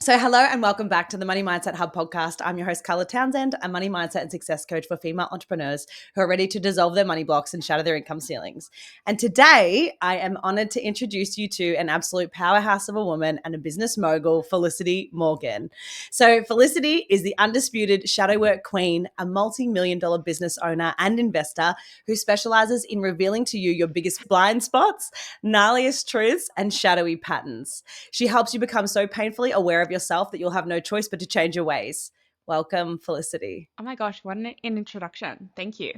So, hello and welcome back to the Money Mindset Hub podcast. I'm your host, Carla Townsend, a money mindset and success coach for female entrepreneurs who are ready to dissolve their money blocks and shatter their income ceilings. And today, I am honored to introduce you to an absolute powerhouse of a woman and a business mogul, Felicity Morgan. So, Felicity is the undisputed shadow work queen, a multi-million-dollar business owner and investor who specializes in revealing to you your biggest blind spots, gnarliest truths, and shadowy patterns. She helps you become so painfully aware of yourself that you'll have no choice but to change your ways. Welcome, Felicity. Oh my gosh, what an introduction. Thank you.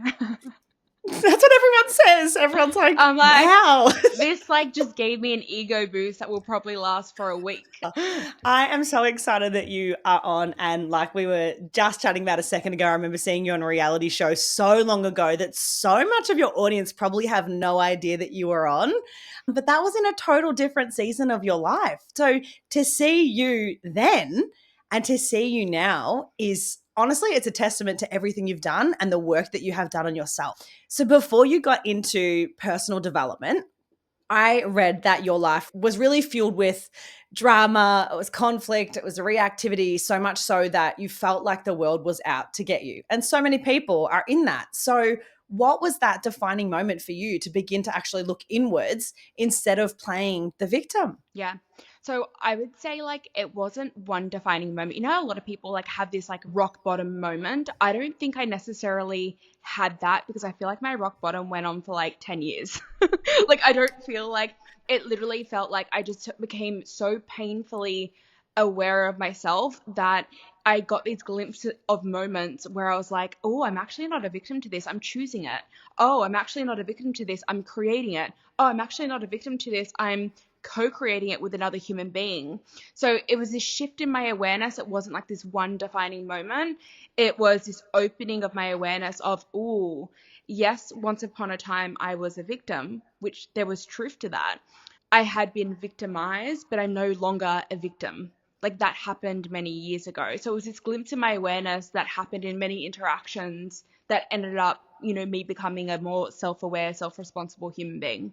That's what everyone says. Everyone's like, I'm like, wow. this just gave me an ego boost that will probably last for a week. I am so excited that you are on. And like we were just chatting about a second ago, I remember seeing you on a reality show so long ago that so much of your audience probably have no idea that you were on. But that was in a total different season of your life. So to see you then and to see you now is honestly, it's a testament to everything you've done and the work that you have done on yourself. So before you got into personal development, I read that your life was really fueled with drama, it was conflict, it was reactivity, so much so that you felt like the world was out to get you. And so many people are in that. So, what was that defining moment for you to begin to actually look inwards instead of playing the victim? Yeah. So I would say it wasn't one defining moment. You know how a lot of people have this rock bottom moment? I don't think I necessarily had that because I feel like my rock bottom went on for 10 years. I don't feel like it literally felt like I just became so painfully aware of myself that I got these glimpses of moments where I was like, oh, I'm actually not a victim to this. I'm choosing it. Oh, I'm actually not a victim to this. I'm creating it. Oh, I'm actually not a victim to this. I'm co-creating it with another human being. So it was this shift in my awareness. It wasn't like this one defining moment. It was this opening of my awareness of, ooh, yes, once upon a time I was a victim, which there was truth to that. I had been victimized, but I'm no longer a victim. That happened many years ago. So it was this glimpse of my awareness that happened in many interactions that ended up, me becoming a more self-aware, self-responsible human being.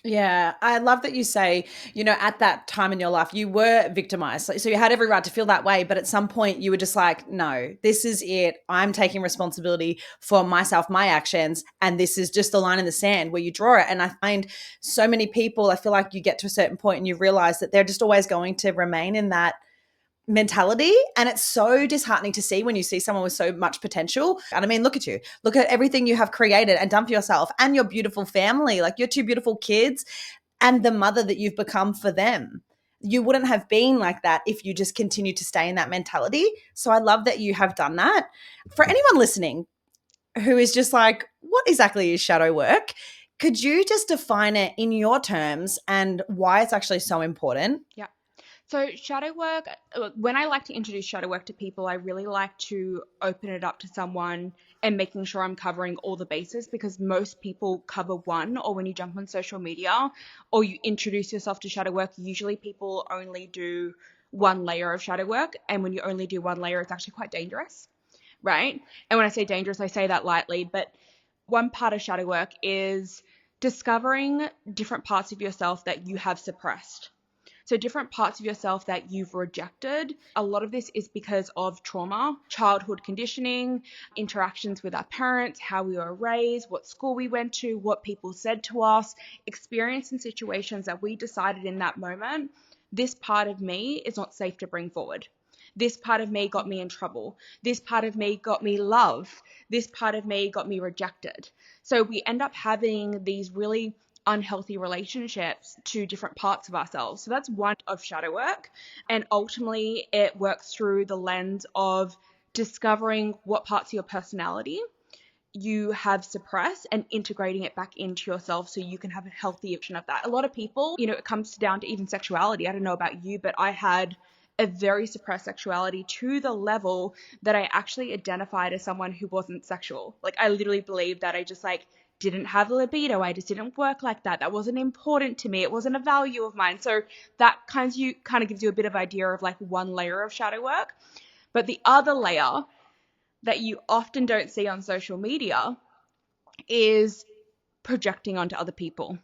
Yeah, I love that you say, at that time in your life, you were victimized. So you had every right to feel that way. But at some point, you were just like, no, this is it. I'm taking responsibility for myself, my actions. And this is just the line in the sand where you draw it. And I find so many people, I feel like you get to a certain point and you realize that they're just always going to remain in that mentality. And it's so disheartening to see when you see someone with so much potential. And I mean, look at you, look at everything you have created and done for yourself and your beautiful family, like your two beautiful kids and the mother that you've become for them. You wouldn't have been like that if you just continued to stay in that mentality. So I love that you have done that. For anyone listening who is just like, what exactly is shadow work? Could you just define it in your terms and why it's actually so important? Yeah. So shadow work, when I like to introduce shadow work to people, I really like to open it up to someone and making sure I'm covering all the bases, because most people cover one, or when you jump on social media or you introduce yourself to shadow work, usually people only do one layer of shadow work. And when you only do one layer, it's actually quite dangerous, right? And when I say dangerous, I say that lightly, but one part of shadow work is discovering different parts of yourself that you have suppressed. So different parts of yourself that you've rejected. A lot of this is because of trauma, childhood conditioning, interactions with our parents, how we were raised, what school we went to, what people said to us, experience and situations that we decided in that moment, this part of me is not safe to bring forward. This part of me got me in trouble. This part of me got me love. This part of me got me rejected. So we end up having these really unhealthy relationships to different parts of ourselves. So that's one of shadow work. And ultimately, it works through the lens of discovering what parts of your personality you have suppressed and integrating it back into yourself so you can have a healthy version of that. A lot of people, it comes down to even sexuality. I don't know about you, but I had a very suppressed sexuality to the level that I actually identified as someone who wasn't sexual. I literally believed that I just didn't have a libido. I just didn't work like that. That wasn't important to me. It wasn't a value of mine. So that kind of gives you a bit of idea of one layer of shadow work. But the other layer that you often don't see on social media is projecting onto other people.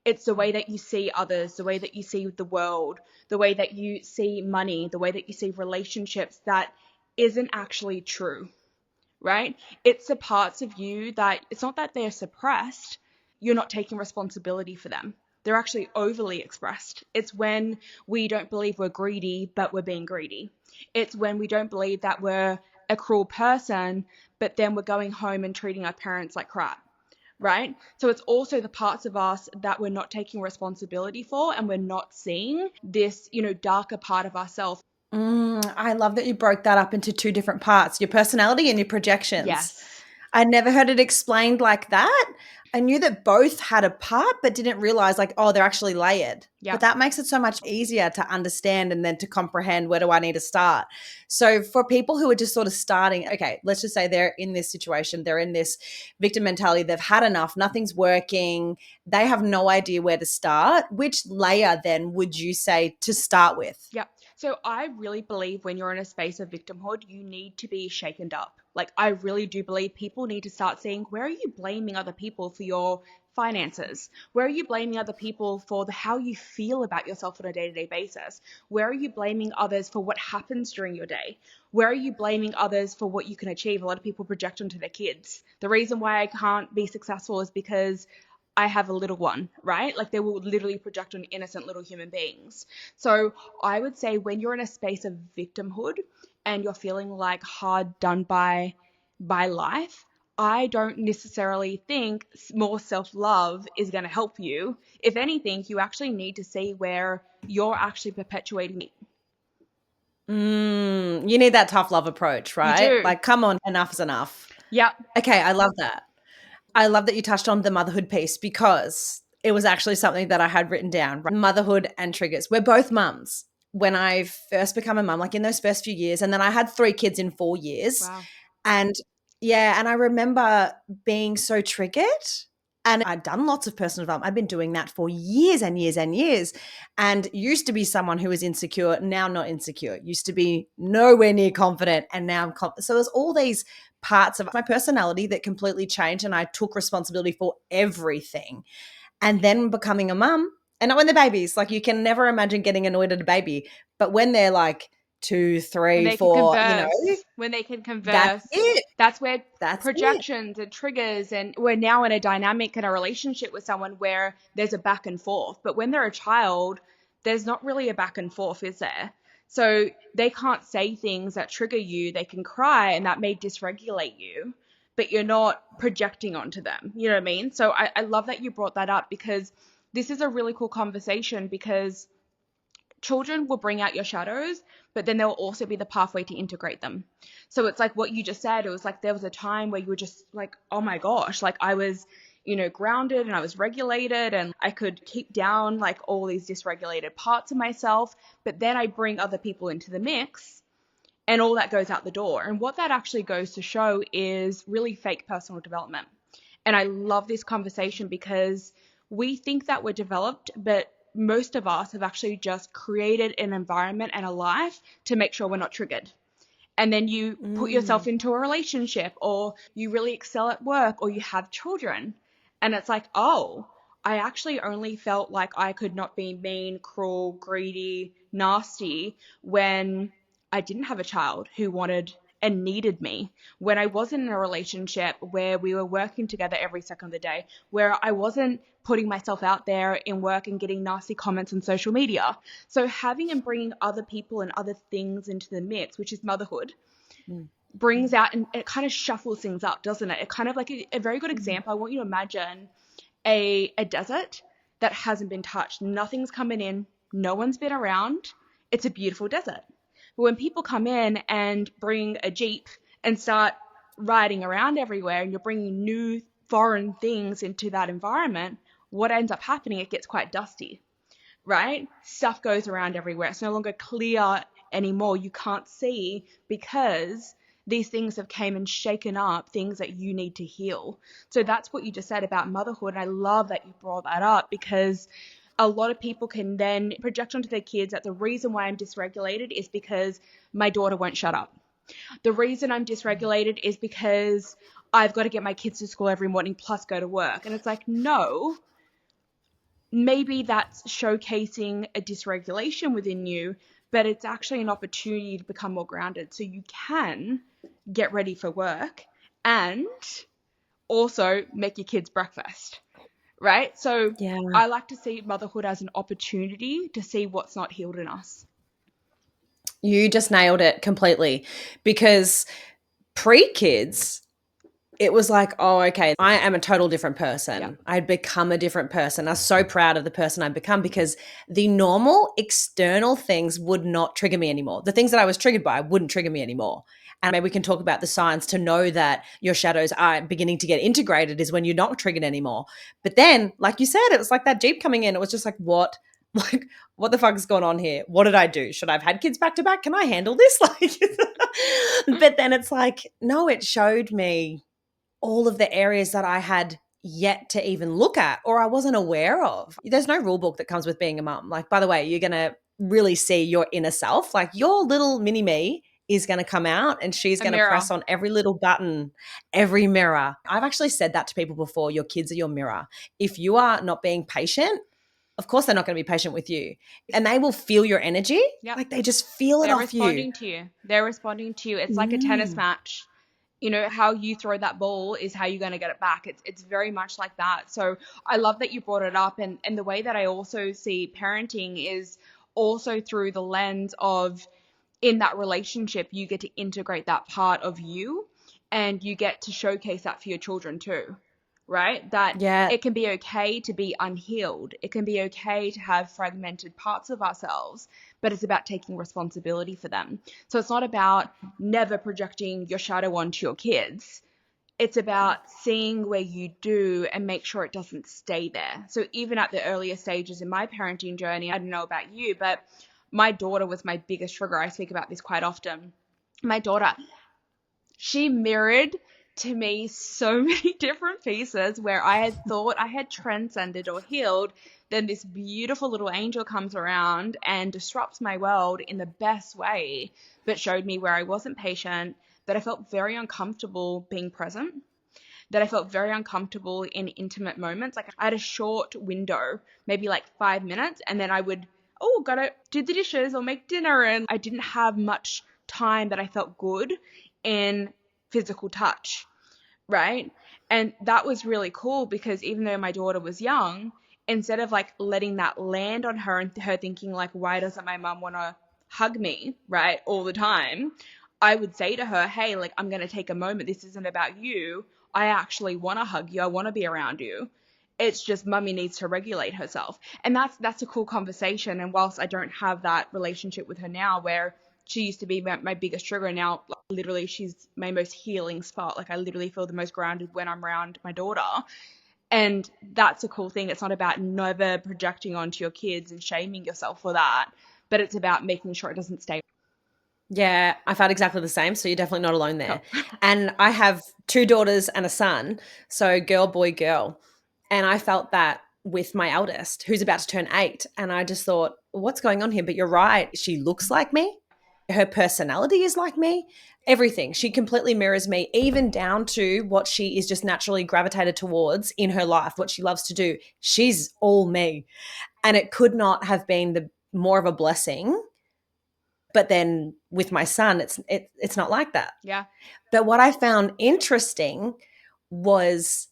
It's the way that you see others, the way that you see the world, the way that you see money, the way that you see relationships that isn't actually true, right? It's the parts of you that it's not that they're suppressed, you're not taking responsibility for them. They're actually overly expressed. It's when we don't believe we're greedy, but we're being greedy. It's when we don't believe that we're a cruel person, but then we're going home and treating our parents like crap, right? So it's also the parts of us that we're not taking responsibility for, and we're not seeing this, darker part of ourselves. I love that you broke that up into two different parts, your personality and your projections. Yes. I never heard it explained like that. I knew that both had a part, but didn't realize, like, oh, they're actually layered. But Yep. that makes it so much easier to understand and then to comprehend, where do I need to start? So for people who are just sort of starting, okay, let's just say they're in this situation, they're in this victim mentality, they've had enough, nothing's working, they have no idea where to start. Which layer then would you say to start with? Yep. So I really believe when you're in a space of victimhood, you need to be shaken up. Like, I really do believe people need to start seeing, where are you blaming other people for your finances? Where are you blaming other people for how you feel about yourself on a day-to-day basis? Where are you blaming others for what happens during your day? Where are you blaming others for what you can achieve? A lot of people project onto their kids. The reason why I can't be successful is because I have a little one, right? Like, they will literally project on innocent little human beings. So I would say when you're in a space of victimhood and you're feeling like hard done by life, I don't necessarily think more self-love is going to help you. If anything, you actually need to see where you're actually perpetuating it. You need that tough love approach, You right? do. Like, come on, enough's enough. Yep. Okay, I love that. I love that you touched on the motherhood piece, because it was actually something that I had written down. Motherhood and triggers. We're both mums. When I first become a mum, like in those first few years, and then I had 3 kids in 4 years. Wow. And yeah, and I remember being so triggered. And I'd done lots of personal development. I've been doing that for years and years and years, and used to be someone who was insecure, now not insecure. Used to be nowhere near confident, and now I'm confident. So there's all these parts of my personality that completely changed, and I took responsibility for everything. And then becoming a mum, and not when they're babies, like, you can never imagine getting annoyed at a baby, but when they're like two, When three, they can four, converse, when they can that's converse, it. that's where That's it. projections and triggers, and we're now in a dynamic in a relationship with someone where there's a back and forth. But when they're a child, there's not really a back and forth, is there? So they can't say things that trigger you. They can cry, and that may dysregulate you, but you're not projecting onto them. You know what I mean? So I love that you brought that up, because this is a really cool conversation, because children will bring out your shadows, but then there will also be the pathway to integrate them. So it's like what you just said. It was like there was a time where you were just like, oh my gosh, like I was, grounded and I was regulated and I could keep down like all these dysregulated parts of myself. But then I bring other people into the mix and all that goes out the door. And what that actually goes to show is really fake personal development. And I love this conversation because we think that we're developed, but most of us have actually just created an environment and a life to make sure we're not triggered. And then you put yourself Mm. into a relationship, or you really excel at work, or you have children. And it's like, oh, I actually only felt like I could not be mean, cruel, greedy, nasty when I didn't have a child who wanted and needed me, when I wasn't in a relationship where we were working together every second of the day, where I wasn't putting myself out there in work and getting nasty comments on social media. So having and bringing other people and other things into the mix, which is motherhood, Mm. brings out, and it kind of shuffles things up, doesn't it? It kind of like a very good Mm. example. I want you to imagine a desert that hasn't been touched. Nothing's coming in. No one's been around. It's a beautiful desert. But when people come in and bring a Jeep and start riding around everywhere, and you're bringing new foreign things into that environment, what ends up happening, it gets quite dusty, right? Stuff goes around everywhere. It's no longer clear anymore. You can't see because these things have came and shaken up things that you need to heal. So that's what you just said about motherhood. And I love that you brought that up, because a lot of people can then project onto their kids that the reason why I'm dysregulated is because my daughter won't shut up. The reason I'm dysregulated is because I've got to get my kids to school every morning plus go to work. And it's like, no, maybe that's showcasing a dysregulation within you, but it's actually an opportunity to become more grounded so you can get ready for work and also make your kids breakfast, right? So Yeah. I like to see motherhood as an opportunity to see what's not healed in us. You just nailed it completely because pre-kids, it was like, oh, okay, I am a total different Yeah. person. I'd become a different person. I was so proud of the person I'd become because the normal external things would not trigger me anymore. The things that I was triggered by wouldn't trigger me anymore. And maybe we can talk about the signs to know that your shadows are beginning to get integrated is when you're not triggered anymore. But then, like you said, it was like that Jeep coming in. It was just like, what? Like, what the fuck is going on here? What did I do? Should I have had kids back to back? Can I handle this? Like, but then it's like, no, it showed me all of the areas that I had yet to even look at or I wasn't aware of. There's no rule book that comes with being a mum. Like, by the way, you're going to really see your inner self. Like, your little mini me is going to come out and she's A going to mirror. press on every little button, every mirror. I've actually said that to people before. Your kids are your mirror. If you are not being patient, of course they're not going to be patient with you. And they will feel your energy. Yep. Like, they just feel it They're off you. responding to you. They're responding to you. It's like a tennis Mm. match. You know, how you throw that ball is how you're going to get it back. It's very much like that. So I love that you brought it up. And the way that I also see parenting is also through the lens of, in that relationship, you get to integrate that part of you and you get to showcase that for your children too, right? That Yeah. it can be okay to be unhealed. It can be okay to have fragmented parts of ourselves, but it's about taking responsibility for them. So it's not about never projecting your shadow onto your kids. It's about seeing where you do and make sure it doesn't stay there. So even at the earlier stages in my parenting journey, I don't know about you, but my daughter was my biggest trigger. I speak about this quite often. My daughter, she mirrored to me so many different pieces where I had thought I had transcended or healed. Then this beautiful little angel comes around and disrupts my world in the best way, but showed me where I wasn't patient, that I felt very uncomfortable being present, that I felt very uncomfortable in intimate moments. Like, I had a short window, maybe like 5 minutes, and then I would, oh, gotta do the dishes or make dinner. And I didn't have much time that I felt good in physical touch, right? And that was really cool because even though my daughter was young, instead of like letting that land on her and her thinking like, why doesn't my mum want to hug me, right, all the time, I would say to her, hey, like, I'm going to take a moment. This isn't about you. I actually want to hug you. I want to be around you. It's just mummy needs to regulate herself. And that's a cool conversation. And whilst I don't have that relationship with her now where she used to be my biggest trigger, now like, literally she's my most healing spot. Like, I literally feel the most grounded when I'm around my daughter. And that's a cool thing. It's not about never projecting onto your kids and shaming yourself for that, but it's about making sure it doesn't stay. Yeah, I felt exactly the same. So you're definitely not alone there. Cool. And I have two daughters and a son. So girl, boy, girl. And I felt that with my eldest, who's about to turn 8. And I just thought, what's going on here? But you're right. She looks like me. Her personality is like me. Everything. She completely mirrors me, even down to what she is just naturally gravitated towards in her life, what she loves to do. She's all me. And it could not have been the more of a blessing, but then with my son it's not like that. Yeah, But what I found interesting was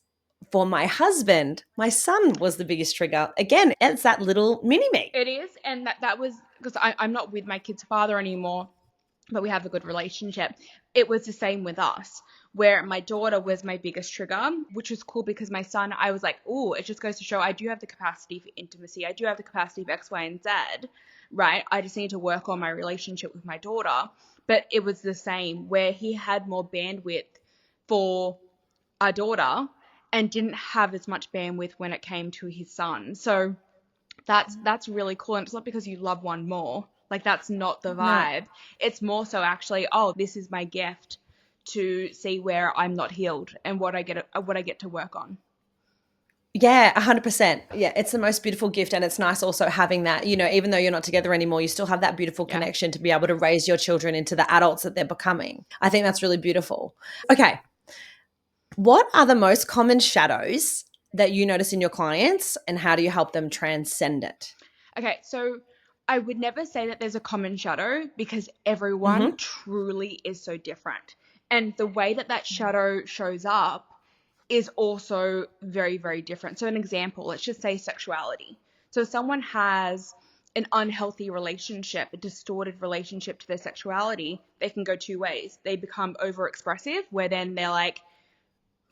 for my husband, my son was the biggest trigger. Again, it's that little mini me. it is. And that was because I'm not with my kid's father anymore, but we have a good relationship. It was the same with us, where my daughter was my biggest trigger, which was cool because my son, I was like, oh, it just goes to show I do have the capacity for intimacy. I do have the capacity for X, Y, and Z, right? I just need to work on my relationship with my daughter. But it was the same where he had more bandwidth for our daughter and didn't have as much bandwidth when it came to his son. So that's really cool. And it's not because you love one more. Like, that's not the No. vibe. It's more so actually, oh, this is my gift to see where I'm not healed and what I get to work on. Yeah, 100%. Yeah, it's the most beautiful gift. And it's nice also having that, even though you're not together anymore, you still have that beautiful Yeah. connection to be able to raise your children into the adults that they're becoming. I think that's really beautiful. Okay. What are the most common shadows that you notice in your clients, and how do you help them transcend it? Okay, so I would never say that there's a common shadow because everyone Mm-hmm. truly is so different. And the way that that shadow shows up is also very, very different. So, an example, let's just say sexuality. So, someone has an unhealthy relationship, a distorted relationship to their sexuality, they can go two ways. They become overexpressive, where then they're like,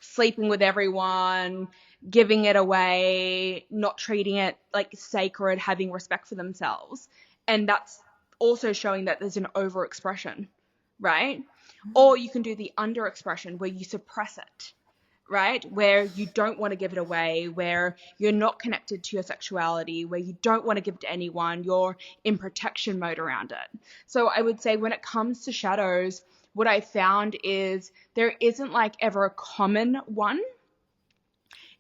sleeping with everyone, giving it away, not treating it like sacred, having respect for themselves. And that's also showing that there's an overexpression, right? Or you can do the underexpression where you suppress it, right? Where you don't want to give it away, where you're not connected to your sexuality, where you don't want to give it to anyone, you're in protection mode around it. So I would say when it comes to shadows, what I found is there isn't like ever a common one.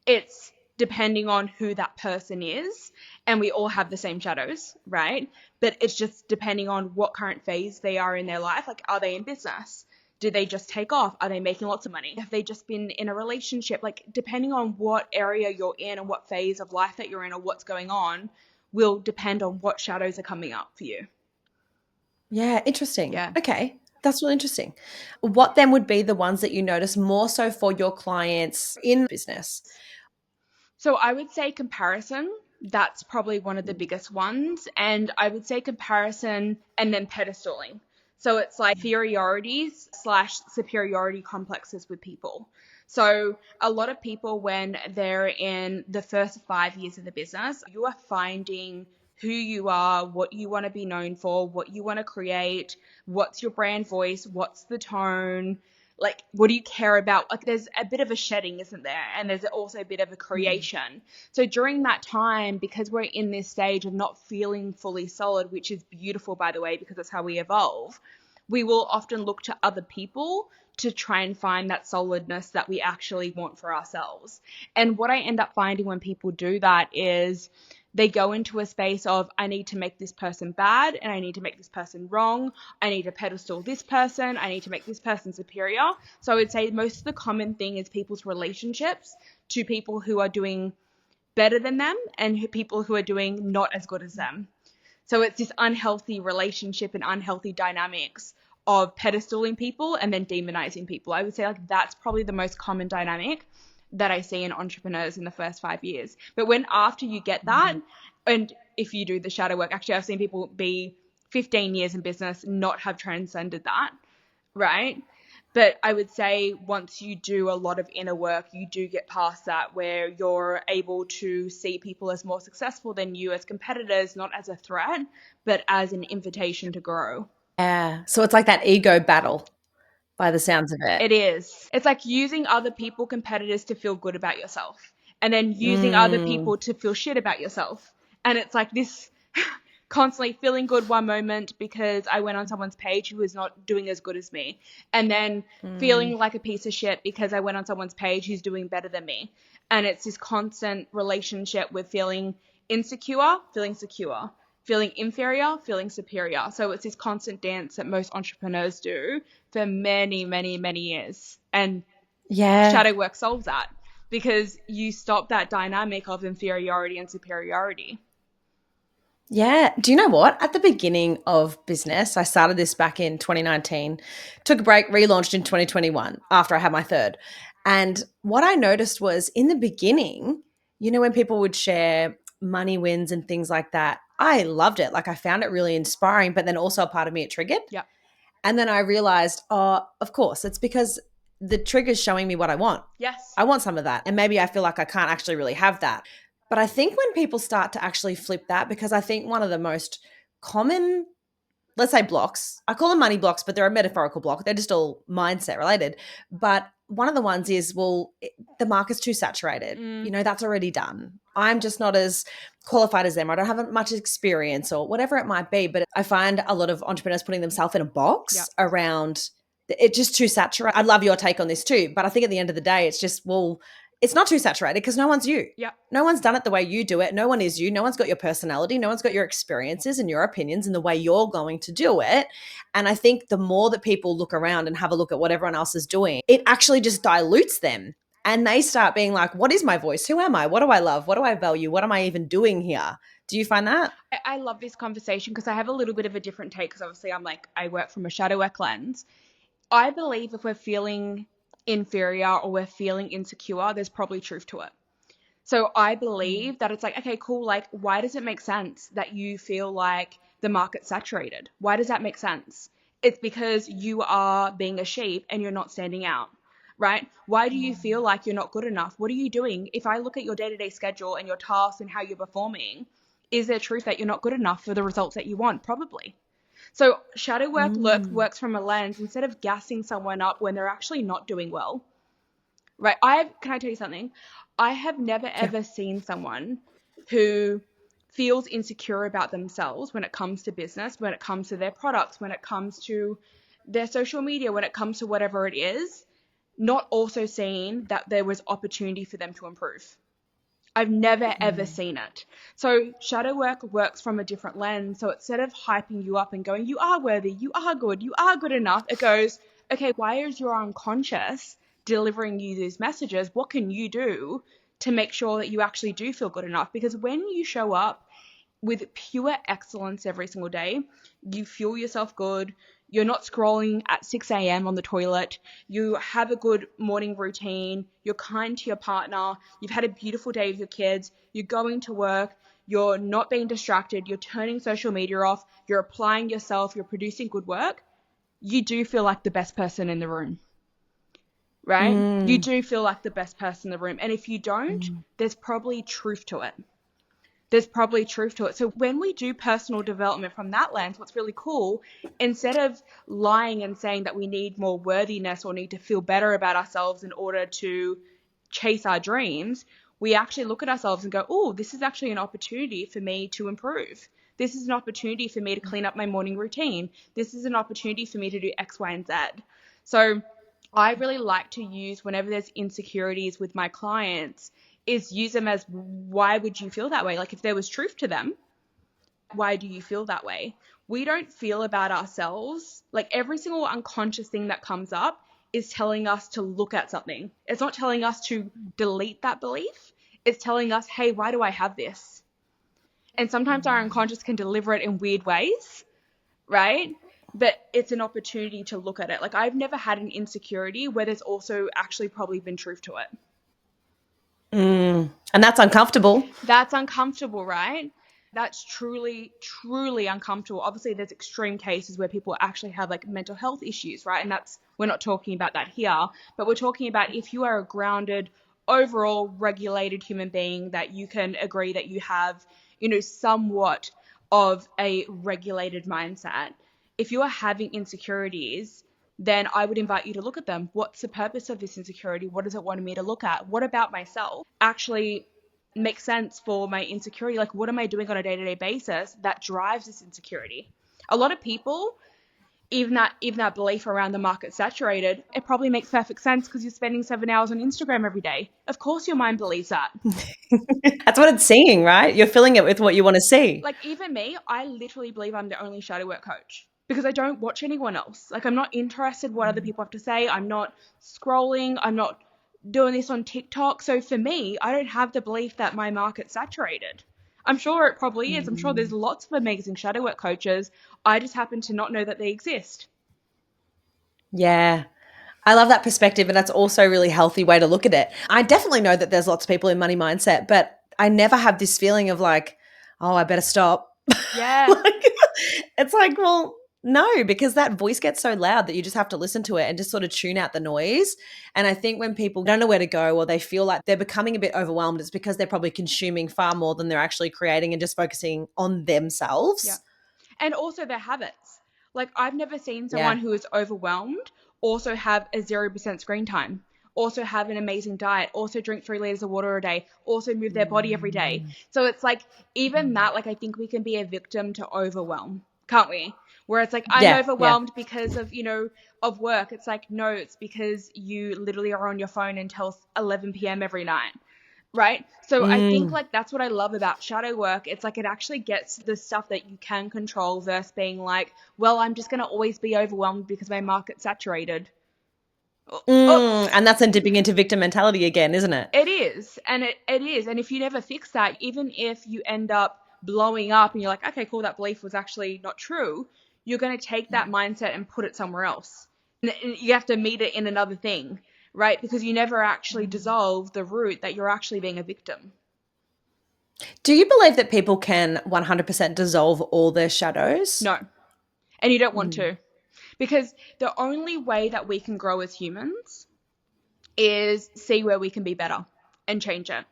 It's depending on who that person is, and we all have the same shadows, right? But it's just depending on what current phase they are in their life. Like, are they in business? Do they just take off? Are they making lots of money? Have they just been in a relationship? Like, depending on what area you're in and what phase of life that you're in or what's going on, will depend on what shadows are coming up for you. Yeah, interesting. Yeah. Okay. That's really interesting. What then would be the ones that you notice more so for your clients in business? So I would say comparison. That's probably one of the biggest ones. And I would say comparison and then pedestaling. So it's like inferiorities slash superiority complexes with people. So a lot of people, when they're in the first 5 years of the business, you are finding who you are, what you want to be known for, what you want to create, what's your brand voice, what's the tone, like what do you care about. Like there's a bit of a shedding, isn't there, and there's also a bit of a Mm. creation. So during that time, because we're in this stage of not feeling fully solid, which is beautiful by the way, because that's how we evolve, we will often look to other people to try and find that solidness that we actually want for ourselves. And what I end up finding when people do that is they go into a space of, I need to make this person bad and I need to make this person wrong. I need to pedestal this person. I need to make this person superior. So I would say most of the common thing is people's relationships to people who are doing better than them and people who are doing not as good as them. So it's this unhealthy relationship and unhealthy dynamics of pedestaling people and then demonizing people. I would say like that's probably the most common dynamic that I see in entrepreneurs in the first 5 years. But when after you get that, and if you do the shadow work, actually I've seen people be 15 years in business not have transcended that, right? But I would say once you do a lot of inner work, you do get past that where you're able to see people as more successful than you as competitors, not as a threat, but as an invitation to grow. Yeah. So it's like that ego battle by the sounds of it. It is. It's like using other people, competitors, to feel good about yourself, and then using other Mm, people to feel shit about yourself. And it's like this constantly feeling good one moment because I went on someone's page who was not doing as good as me, and then mm. feeling like a piece of shit because I went on someone's page who's doing better than me. And it's this constant relationship with feeling insecure, feeling secure, feeling inferior, feeling superior. So it's this constant dance that most entrepreneurs do for many, many, many years. And Yeah. shadow work solves that because you stop that dynamic of inferiority and superiority. Yeah. Do you know what? At the beginning of business, I started this back in 2019, took a break, relaunched in 2021 after I had my third. And what I noticed was in the beginning, when people would share money wins and things like that, I loved it. Like I found it really inspiring, but then also a part of me it triggered. Yep. And then I realized, oh, of course, it's because the trigger's showing me what I want. Yes. I want some of that. And maybe I feel like I can't actually really have that. But I think when people start to actually flip that, because I think one of the most common, let's say blocks, I call them money blocks, but they're a metaphorical block. They're just all mindset related. But one of the ones is, well, the market's too saturated. Mm, That's already done. I'm just not as qualified as them. I don't have much experience or whatever it might be. But I find a lot of entrepreneurs putting themselves in a box yep. around it's just too saturated. I'd love your take on this too. But I think at the end of the day, it's just, well, it's not too saturated because no one's you. Yep. No one's done it the way you do it. No one is you. No one's got your personality. No one's got your experiences and your opinions and the way you're going to do it. And I think the more that people look around and have a look at what everyone else is doing, it actually just dilutes them. and they start being like, what is my voice? Who am I? What do I love? What do I value? What am I even doing here? Do you find that? I love this conversation because I have a little bit of a different take because obviously I work from a shadow work lens. I believe if we're feeling inferior or we're feeling insecure, there's probably truth to it. So I believe that it's like, okay, cool. Like, why does it make sense that you feel like the market's saturated? Why does that make sense? It's because you are being a sheep and you're not standing out, right? Why do you feel like you're not good enough? What are you doing? If I look at your day-to-day schedule and your tasks and how you're performing, is there truth that you're not good enough for the results that you want? Probably. So shadow work Mm. works from a lens instead of gassing someone up when they're actually not doing well. Right. Can I tell you something? I have never Yeah. ever seen someone who feels insecure about themselves when it comes to business, when it comes to their products, when it comes to their social media, when it comes to whatever it is, not also seeing that there was opportunity for them to improve. I've never ever seen it. So shadow work works from a different lens. So instead of hyping you up and going, you are worthy, you are good enough, it goes, okay, why is your unconscious delivering you these messages? What can you do to make sure that you actually do feel good enough? Because when you show up with pure excellence every single day. You fuel yourself good. You're not scrolling at 6 a.m. on the toilet. You have a good morning routine. You're kind to your partner. You've had a beautiful day with your kids. You're going to work. You're not being distracted. You're turning social media off. You're applying yourself. You're producing good work. You do feel like the best person in the room, right? You Mm. do feel like the best person in the room. And if you don't, there's probably truth to it. There's probably truth to it. So when we do personal development from that lens, what's really cool, instead of lying and saying that we need more worthiness or need to feel better about ourselves in order to chase our dreams, we actually look at ourselves and go, oh, this is actually an opportunity for me to improve. This is an opportunity for me to clean up my morning routine. This is an opportunity for me to do X, Y, and Z. So I really like to use whenever there's insecurities with my clients is use them as why would you feel that way? Like if there was truth to them, why do you feel that way? We don't feel about ourselves. Like every single unconscious thing that comes up is telling us to look at something. It's not telling us to delete that belief. It's telling us, hey, why do I have this? And sometimes our unconscious can deliver it in weird ways, right? But it's an opportunity to look at it. Like I've never had an insecurity where there's also actually probably been truth to it. Mm. And that's uncomfortable. That's uncomfortable, right? That's truly, truly uncomfortable. Obviously, there's extreme cases where people actually have like mental health issues, right? And we're not talking about that here, but we're talking about if you are a grounded, overall regulated human being that you can agree that you have, somewhat of a regulated mindset. If you are having insecurities, then I would invite you to look at them. What's the purpose of this insecurity? What does it want me to look at? What about myself actually makes sense for my insecurity? Like, what am I doing on a day-to-day basis that drives this insecurity? A lot of people, even that belief around the market saturated, it probably makes perfect sense because you're spending 7 hours on Instagram every day. Of course your mind believes that. That's what it's seeing, right? You're filling it with what you want to see. Like even me, I literally believe I'm the only shadow work coach because I don't watch anyone else. Like I'm not interested what other people have to say. I'm not scrolling. I'm not doing this on TikTok. So for me, I don't have the belief that my market's saturated. I'm sure it probably is. I'm sure there's lots of amazing shadow work coaches. I just happen to not know that they exist. Yeah. I love that perspective. And that's also a really healthy way to look at it. I definitely know that there's lots of people in money mindset, but I never have this feeling of like, oh, I better stop. Yeah. Like, it's like, well, no, because that voice gets so loud that you just have to listen to it and just sort of tune out the noise. And I think when people don't know where to go or they feel like they're becoming a bit overwhelmed, it's because they're probably consuming far more than they're actually creating and just focusing on Yeah. themselves. And also their habits. Like I've never seen Yeah. someone who is overwhelmed also have a 0% screen time, also have an amazing diet, also drink 3 liters of water a day, also move their body every day. So it's like even that, like I think we can be a victim to overwhelm, can't we? Where it's like I'm Yeah. Yeah. overwhelmed because of work. It's like no, it's because you literally are on your phone until 11 p.m. every night. Right? So I think Mm. like that's what I love about shadow work. It's like it actually gets the stuff that you can control versus being like, well, I'm just going to always be overwhelmed because my market's saturated. And that's then dipping into victim mentality again, isn't it? It is, and it is. And if you never fix that, even if you end up blowing up and you're like, okay, cool, that belief was actually not true, you're going to take that mindset and put it somewhere else. And you have to meet it in another thing, right? Because you never actually dissolve the root that you're actually being a victim. Do you believe that people can 100% dissolve all their shadows? No. And you don't want Mm. to. Because the only way that we can grow as humans is see where we can be better and change it.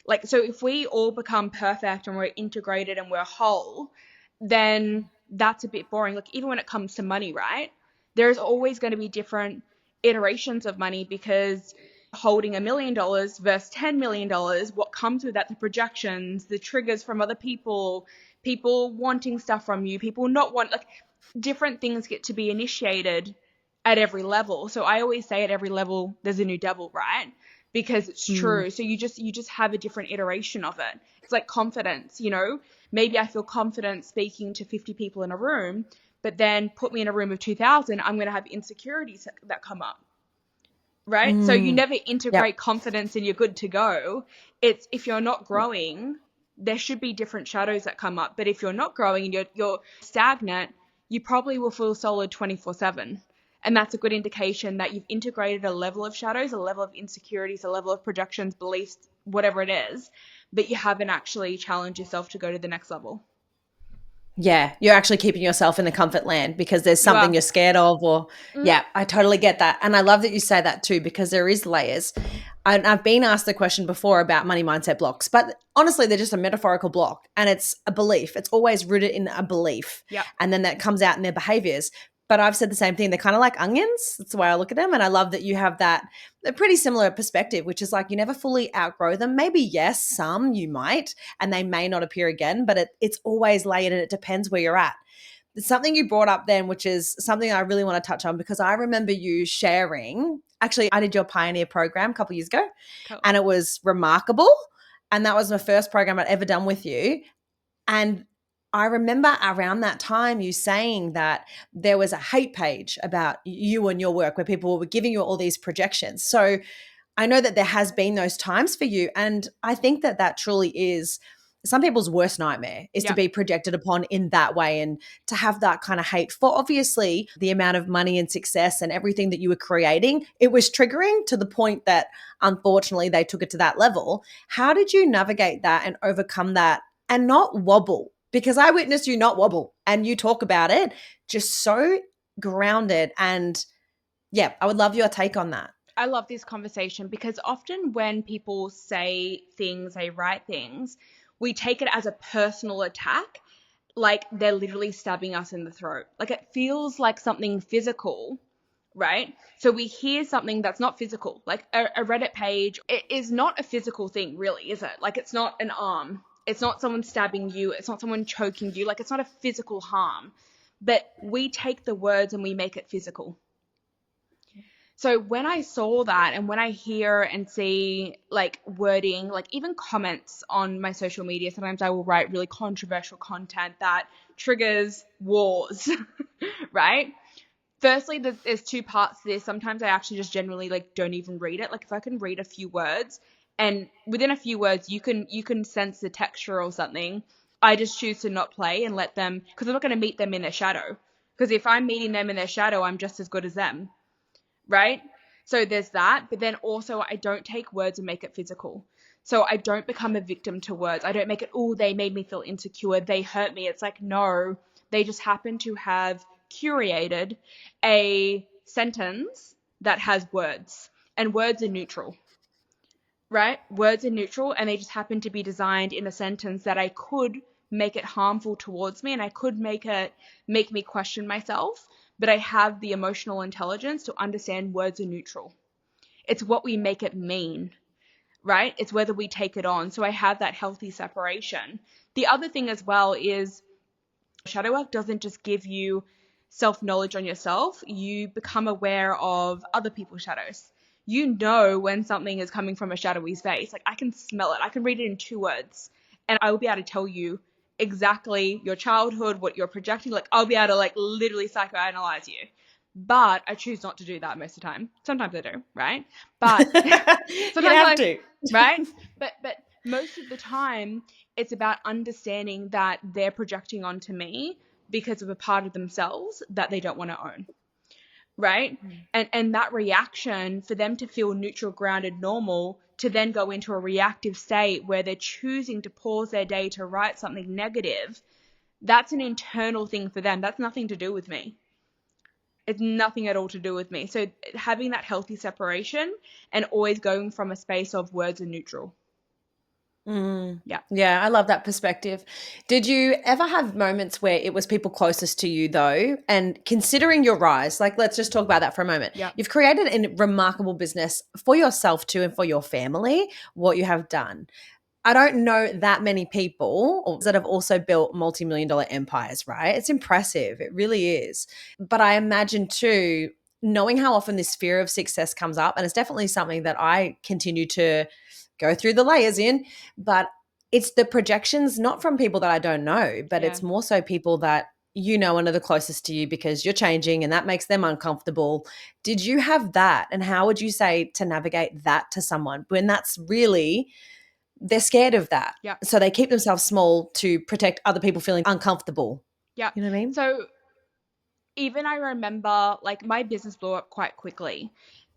Like, so if we all become perfect and we're integrated and we're whole, then that's a bit boring. Like, even when it comes to money, right? There's always going to be different iterations of money because holding $1 million versus $10 million, what comes with that, the projections, the triggers from other people wanting stuff from you, people not want, like, different things get to be initiated at every level. So I always say at every level there's a new devil, right? Because it's Mm. true. So you just have a different iteration of it. It's like confidence, Maybe I feel confident speaking to 50 people in a room, but then put me in a room of 2,000, I'm going to have insecurities that come up. Right? So you Mm. never Yep. integrate confidence and you're good to go. It's if you're not growing, there should be different shadows that come up. But if you're not growing and you're stagnant, you probably will feel solid 24/7. And that's a good indication that you've integrated a level of shadows, a level of insecurities, a level of projections, beliefs, whatever it is, but you haven't actually challenged yourself to go to the next level. Yeah, you're actually keeping yourself in the comfort land because there's You something are. you're scared of, or Mm-hmm. yeah, I totally get that. And I love that you say that too, because there is layers. I've been asked the question before about money mindset blocks, but honestly, they're just a metaphorical block and it's a belief. It's always rooted in a belief. Yep. And then that comes out in their behaviors. But I've said the same thing. They're kind of like onions. That's the way I look at them. And I love that you have that a pretty similar perspective, which is like you never fully outgrow them. Maybe, yes, some you might, and they may not appear again, but it's always layered and it depends where you're at. There's something you brought up then, which is something I really want to touch on because I remember you sharing. Actually, I did your Pioneer program a couple of years ago, Cool. and it was remarkable. And that was my first program I'd ever done with you. And I remember around that time you saying that there was a hate page about you and your work where people were giving you all these projections. So I know that there has been those times for you. And I think that that truly is some people's worst nightmare is to Yep. be projected upon in that way and to have that kind of hate for obviously the amount of money and success and everything that you were creating. It was triggering to the point that unfortunately they took it to that level. How did you navigate that and overcome that and not wobble? Because I witnessed you not wobble and you talk about it just so grounded. And yeah, I would love your take on that. I love this conversation because often when people say things, they write things, we take it as a personal attack, like they're literally stabbing us in the throat. Like it feels like something physical, right? So we hear something that's not physical, like a Reddit page. It is not a physical thing, really, is it? Like it's not an arm. It's not someone stabbing you. It's not someone choking you. Like it's not a physical harm. But we take the words and we make it physical. So when I saw that and when I hear and see like wording, like even comments on my social media, sometimes I will write really controversial content that triggers wars, right? Firstly, there's two parts to this. Sometimes I actually just generally like don't even read it. Like if I can read a few words and within a few words you can sense the texture or something, I just choose to not play and let them, because I'm not going to meet them in their shadow. Because if I'm meeting them in their shadow, I'm just as good as them, right? So there's that, but then also I don't take words and make it physical. So I don't become a victim to words. I don't make it, oh, they made me feel insecure, they hurt me. It's like, no, they just happen to have curated a sentence that has words, and words are neutral, right? Words are neutral and they just happen to be designed in a sentence that I could make it harmful towards me and I could make me question myself, but I have the emotional intelligence to understand words are neutral. It's what we make it mean, right? It's whether we take it on. So I have that healthy separation. The other thing as well is shadow work doesn't just give you self knowledge on yourself, you become aware of other people's shadows. You know when something is coming from a shadowy space. Like I can smell it, I can read it in 2 words, and I will be able to tell you exactly your childhood, what you're projecting. Like I'll be able to like literally psychoanalyze you But I choose not to do that most of the time. Sometimes I do, right? But You'd sometimes have I, to. right? But most of the time, it's about understanding that they're projecting onto me because of a part of themselves that they don't want to own, right? And that reaction, for them to feel neutral, grounded, normal, to then go into a reactive state where they're choosing to pause their day to write something negative, that's an internal thing for them. That's nothing to do with me. It's nothing at all to do with me. So having that healthy separation and always going from a space of words are neutral. Mm. Yeah. Yeah, I love that perspective. Did you ever have moments where it was people closest to you, though? And considering your rise, like, let's just talk about that for a moment. Yeah. You've created a remarkable business for yourself, too, and for your family, what you have done. I don't know that many people that have also built multi-million dollar empires, right? It's impressive. It really is. But I imagine too, knowing how often this fear of success comes up, and it's definitely something that I continue to go through the layers in, but it's the projections, not from people that I don't know, but Yeah. it's more so people that you know and are the closest to you because you're changing and that makes them uncomfortable. Did you have that? And how would you say to navigate that to someone when that's really they're scared of that. Yeah. So they keep themselves small to protect other people feeling uncomfortable. Yeah. You know what I mean? So even I remember like my business blew up quite quickly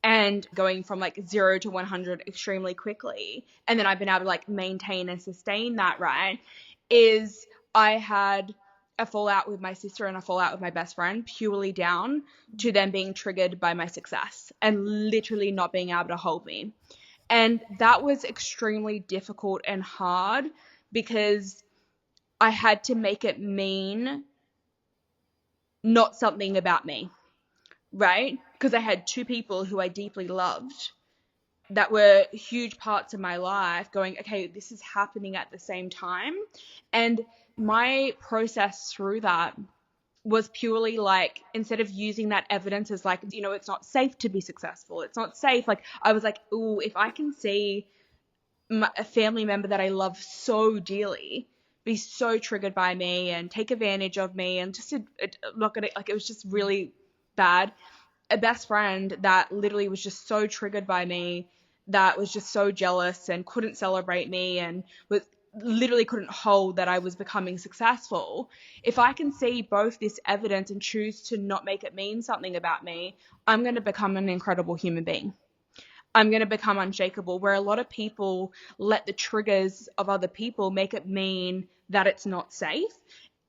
and going from like 0 to 100 extremely quickly. And then I've been able to like maintain and sustain that, right? Is I had a fallout with my sister and a fallout with my best friend purely down to them being triggered by my success and literally not being able to hold me. And that was extremely difficult and hard because I had to make it mean not something about me, right? Because I had two people who I deeply loved that were huge parts of my life going, okay, this is happening at the same time. And my process through that was purely like, instead of using that evidence as like, it's not safe to be successful, it's not safe. Like, I was like, ooh, if I can see a family member that I love so dearly be so triggered by me and take advantage of me and just not gonna like, it was just really bad. A best friend that literally was just so triggered by me, that was just so jealous and couldn't celebrate me and was literally couldn't hold that I was becoming successful. If I can see both this evidence and choose to not make it mean something about me, I'm going to become an incredible human being. I'm going to become unshakable, where a lot of people let the triggers of other people make it mean that it's not safe.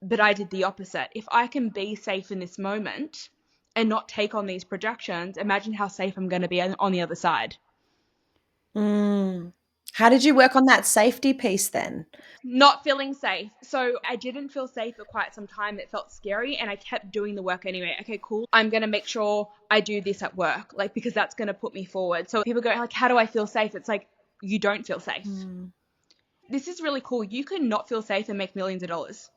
But I did the opposite. If I can be safe in this moment and not take on these projections, imagine how safe I'm going to be on the other side. Mm. How did you work on that safety piece then? Not feeling safe. So I didn't feel safe for quite some time. It felt scary and I kept doing the work anyway. Okay, cool. I'm going to make sure I do this at work, like, because that's going to put me forward. So people go like, how do I feel safe? It's like, you don't feel safe. This is really cool. You can not feel safe and make millions of dollars.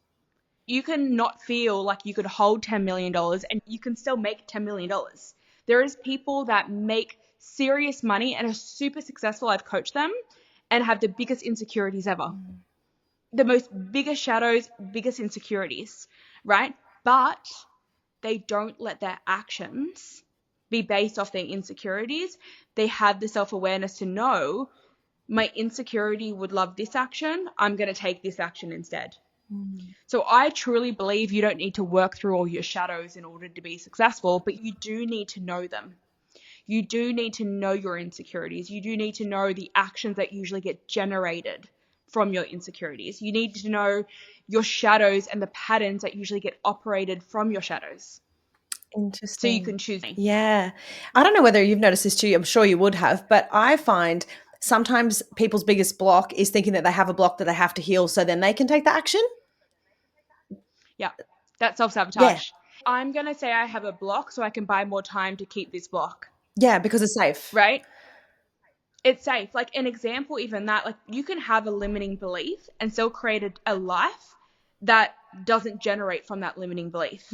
You can not feel like you could hold $10 million and you can still make $10 million. There is people that make serious money and are super successful. I've coached them and have the biggest insecurities ever. The most biggest shadows, biggest insecurities, right? But they don't let their actions be based off their insecurities. They have the self-awareness to know my insecurity would love this action. I'm going to take this action instead. So I truly believe you don't need to work through all your shadows in order to be successful, but you do need to know them. You do need to know your insecurities. You do need to know the actions that usually get generated from your insecurities. You need to know your shadows and the patterns that usually get operated from your shadows. So you Interesting. can choose. Yeah. I don't know whether you've noticed this too. I'm sure you would have, but I find sometimes people's biggest block is thinking that they have a block that they have to heal so then they can take the action. Yeah, that's Yeah. self-sabotage. I'm going to say I have a block so I can buy more time to keep this block, Yeah, because it's safe. right? It's safe. Like an example, even that, like you can have a limiting belief and still create a life that doesn't generate from that limiting belief,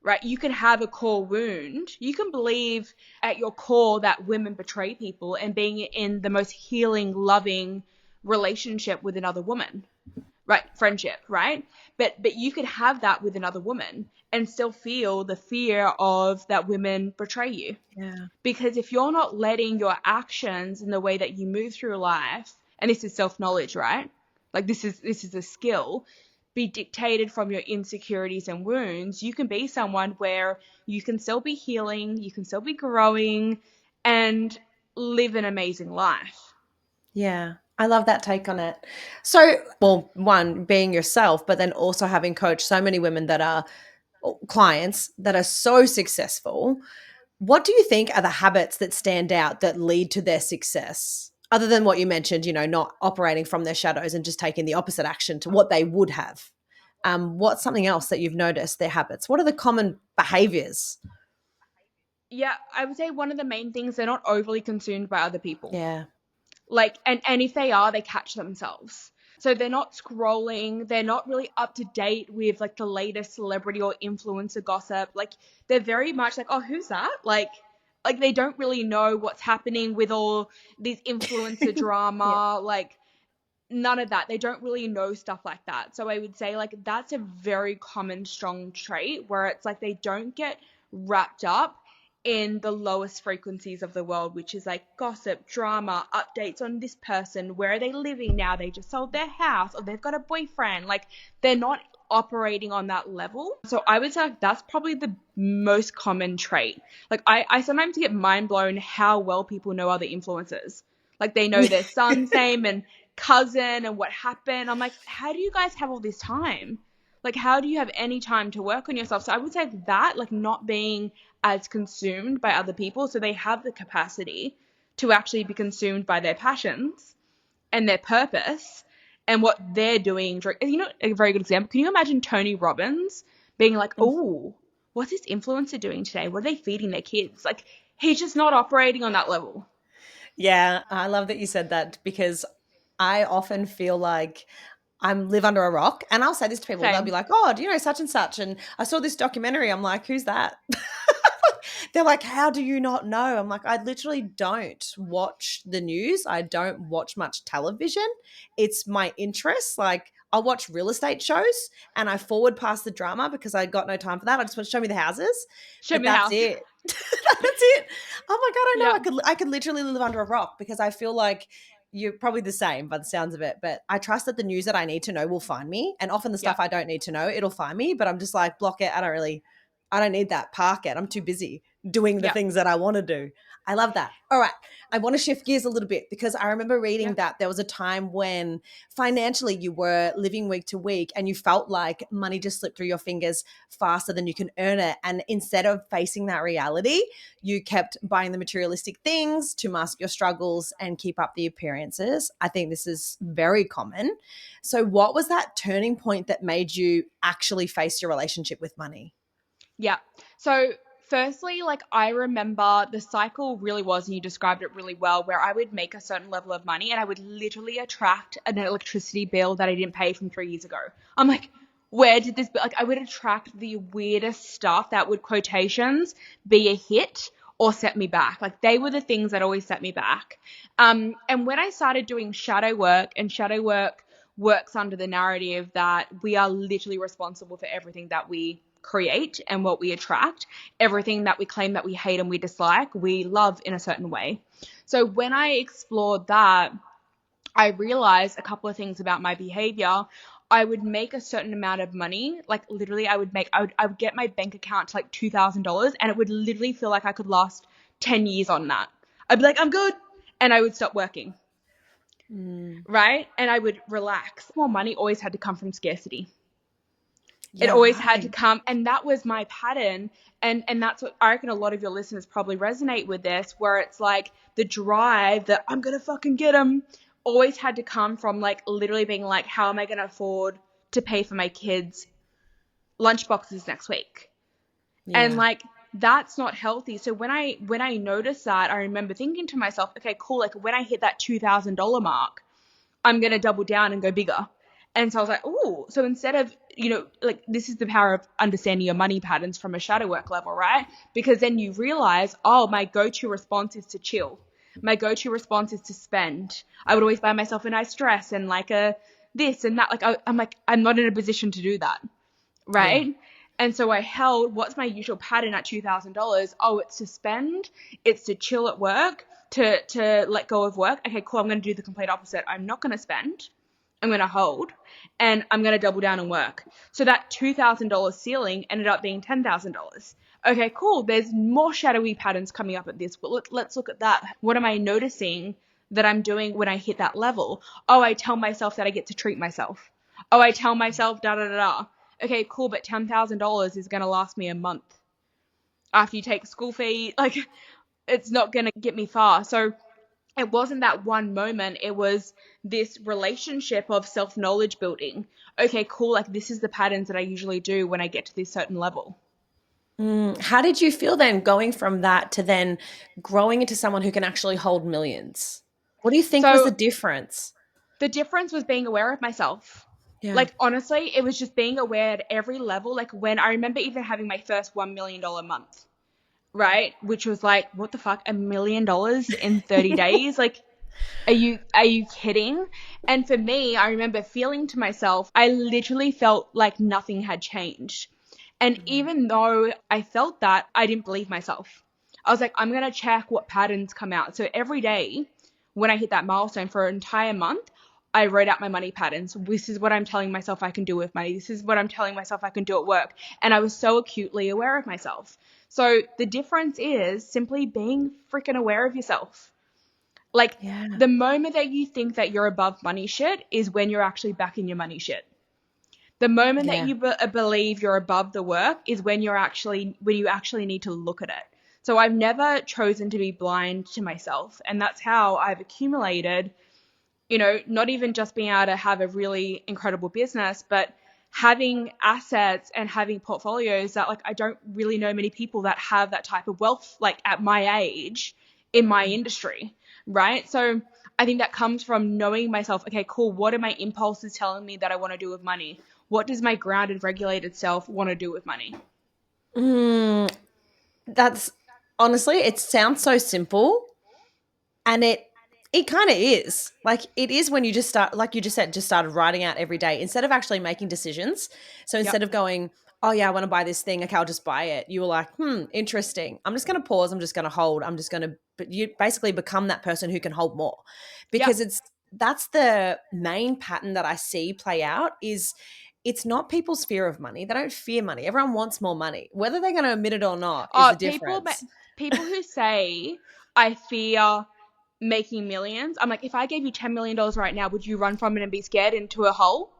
right? You can have a core wound. You can believe at your core that women betray people and being in the most healing, loving relationship with another woman, right? Friendship, right? But you could have that with another woman and still feel the fear of that women betray you. Yeah. Because if you're not letting your actions and the way that you move through life, and this is self-knowledge, right? Like this is a skill, be dictated from your insecurities and wounds, you can be someone where you can still be healing, you can still be growing and live an amazing life. Yeah. I love that take on it. So, well, one, being yourself, but then also having coached so many women that are clients that are so successful. What do you think are the habits that stand out that lead to their success? Other than what you mentioned, not operating from their shadows and just taking the opposite action to what they would have. What's something else that you've noticed their habits? What are the common behaviors? Yeah, I would say one of the main things, they're not overly consumed by other people. Yeah. Like, and if they are, they catch themselves. So they're not scrolling, they're not really up to date with like the latest celebrity or influencer gossip. Like, they're very much like, oh, who's that? Like they don't really know what's happening with all these influencer Yeah. drama. Like, none of that. They don't really know stuff like that. So I would say like that's a very common strong trait where it's like they don't get wrapped up in the lowest frequencies of the world, which is like gossip, drama, updates on this person, where are they living now? They just sold their house or they've got a boyfriend. Like they're not operating on that level. So I would say like, that's probably the most common trait. Like I sometimes get mind blown how well people know other influencers. Like they know their son's name and cousin and what happened. I'm like, how do you guys have all this time? Like, how do you have any time to work on yourself? So I would say that, like, not being as consumed by other people. So they have the capacity to actually be consumed by their passions and their purpose and what they're doing. A very good example. Can you imagine Tony Robbins being like, oh, what's this influencer doing today? What are they feeding their kids? Like, he's just not operating on that level. Yeah, I love that you said that because I often feel like I live under a rock, and I'll say this to people. They'll be Same. like, "Oh, do you know such and such?" And I saw this documentary. I'm like, "Who's that?" They're like, "How do you not know?" I'm like, "I literally don't watch the news. I don't watch much television. It's my interest. Like, I'll watch real estate shows, and I forward past the drama because I got no time for that. I just want to show me the houses, Show but me the that's house. it. That's it. Oh my god, I know. Yep. I could literally live under a rock because I feel like you're probably the same by the sounds of it, but I trust that the news that I need to know will find me. And often the stuff Yep. I don't need to know, it'll find me, but I'm just like, block it. I don't need that. Park it. I'm too busy doing the Yep. things that I want to do. I love that. All right. I want to shift gears a little bit because I remember reading Yep. that there was a time when financially you were living week to week and you felt like money just slipped through your fingers faster than you can earn it. And instead of facing that reality, you kept buying the materialistic things to mask your struggles and keep up the appearances. I think this is very common. So, what was that turning point that made you actually face your relationship with money? Yeah. So, firstly, like I remember the cycle really was, and you described it really well, where I would make a certain level of money and I would literally attract an electricity bill that I didn't pay from 3 years ago. I'm like, where did this like I would attract the weirdest stuff that would quotations be a hit or set me back. Like they were the things that always set me back. And when I started doing shadow work, and shadow work works under the narrative that we are literally responsible for everything that we create and what we attract, everything that we claim that we hate and we dislike, we love in a certain way. So when I explored that, I realized a couple of things about my behavior. I would make a certain amount of money, like literally I would get my bank account to like $2,000 and it would literally feel like I could last 10 years on that. I'd be like, I'm good. And I would stop working, Mm, right? And I would relax. More money always had to come from scarcity. It yeah, always had to right. come, and that was my pattern. And that's what I reckon a lot of your listeners probably resonate with this, where it's like the drive that I'm gonna fucking get them always had to come from like literally being like, how am I gonna afford to pay for my kids' lunchboxes next week? And Yeah. like that's not healthy. So when I noticed that, I remember thinking to myself, okay, cool. Like when I hit that $2,000 mark, I'm going to double down and go bigger. And so I was like, oh, so instead of, like this is the power of understanding your money patterns from a shadow work level, right? Because then you realize, oh, my go-to response is to chill. My go-to response is to spend. I would always buy myself a nice dress and like a this and that. Like, I'm like, I'm not in a position to do that. Yeah. Right. And so I held, what's my usual pattern at $2,000? Oh, it's to spend, it's to chill at work, to let go of work. Okay, cool. I'm going to do the complete opposite. I'm not going to spend. I'm going to hold, and I'm going to double down on work. So that $2,000 ceiling ended up being $10,000. Okay, cool. There's more shadowy patterns coming up at this. But let's look at that. What am I noticing that I'm doing when I hit that level? Oh, I tell myself that I get to treat myself. Oh, I tell myself da da da da. Okay, cool, but $10,000 is going to last me a month after you take school fee. Like, it's not going to get me far. So it wasn't that one moment, it was this relationship of self-knowledge building. Okay, cool, like this is the patterns that I usually do when I get to this certain level. How did you feel then going from that to then growing into someone who can actually hold millions? What do you think was the So difference? the difference was being aware of myself. Yeah. Like, honestly, it was just being aware at every level. Like, when I remember even having my first $1 million month, right? Which was like, what the fuck, $1 million in 30 days? Like, are you kidding? And for me, I remember feeling to myself, I literally felt like nothing had changed. And even though I felt that, I didn't believe myself. I was like, I'm going to check what patterns come out. So every day when I hit that milestone for an entire month, I wrote out my money patterns. This is what I'm telling myself I can do with money. This is what I'm telling myself I can do at work. And I was so acutely aware of myself. So the difference is simply being freaking aware of yourself. Like, Yeah. the moment that you think that you're above money shit is when you're actually back in your money shit. The moment that Yeah. you believe you're above the work is when you actually need to look at it. So I've never chosen to be blind to myself, and that's how I've accumulated, not even just being able to have a really incredible business, but having assets and having portfolios that, like, I don't really know many people that have that type of wealth, like, at my age in my industry, right? So I think that comes from knowing myself. Okay, cool. What are my impulses telling me that I want to do with money? What does my grounded, regulated self want to do with money? Mm, that's honestly, it sounds so simple. And it kind of is. Like it is when you just start, like you just said, just started writing out every day instead of actually making decisions. So instead Yep. of going, oh yeah, I want to buy this thing, okay, I'll just buy it. You were like, interesting. I'm just gonna pause, I'm just gonna hold, I'm just gonna but you basically become that person who can hold more. Yep. Because that's the main pattern that I see play out is it's not people's fear of money. They don't fear money. Everyone wants more money. Whether they're going to admit it or not is Oh, the difference. people who say I fear making millions. I'm like, if I gave you $10 million right now, would you run from it and be scared into a hole?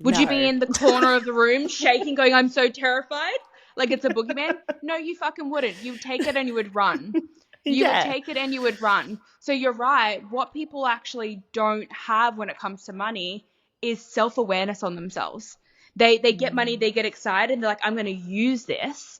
Would you be No. in the corner of the room shaking, going, I'm so terrified? Like it's a boogeyman? No, you fucking wouldn't. You would take it and you would run. You would Yeah. take it and you would run. So you're right. What people actually don't have when it comes to money is self awareness on themselves. They get money, they get excited, and they're like, I'm going to use this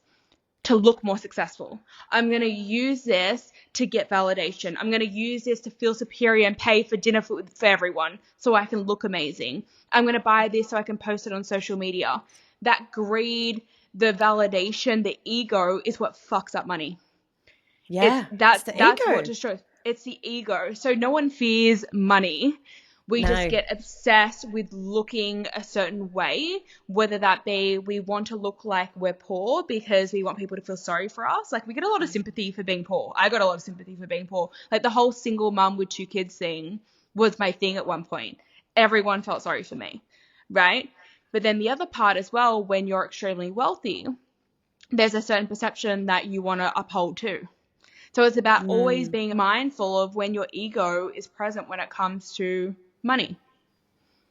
to look more successful. I'm going to use this to get validation. I'm going to use this to feel superior and pay for dinner for everyone so I can look amazing. I'm going to buy this so I can post it on social media. That greed, the validation, the ego is what fucks up money. It's Yeah, it's that the that's what ego. destroys. It's the ego. So no one fears money. We just No. get obsessed with looking a certain way, whether that be we want to look like we're poor because we want people to feel sorry for us. Like, we get a lot of sympathy for being poor. I got a lot of sympathy for being poor. Like, the whole single mum with two kids thing was my thing at one point. Everyone felt sorry for me, right? But then the other part as well, when you're extremely wealthy, there's a certain perception that you want to uphold too. So it's about always Mm, being mindful of when your ego is present when it comes to money.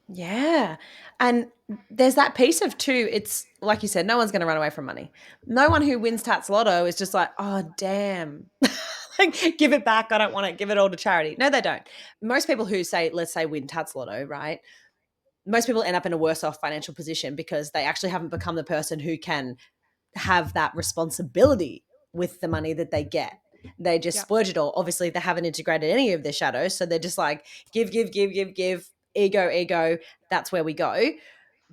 yeah. And there's that piece of too, it's like you said, no one's going to run away from money. No one who wins Tats Lotto is just like, oh, damn. Like, give it back. I don't want it. Give it all to charity. No, they don't. Most people who say, let's say, win Tats Lotto, right? Most people end up in a worse off financial position because they actually haven't become the person who can have that responsibility with the money that they get. They just Yep. splurge it all. Obviously, they haven't integrated any of their shadows. So they're just like, give, give, give, give, give, ego, ego. That's where we go.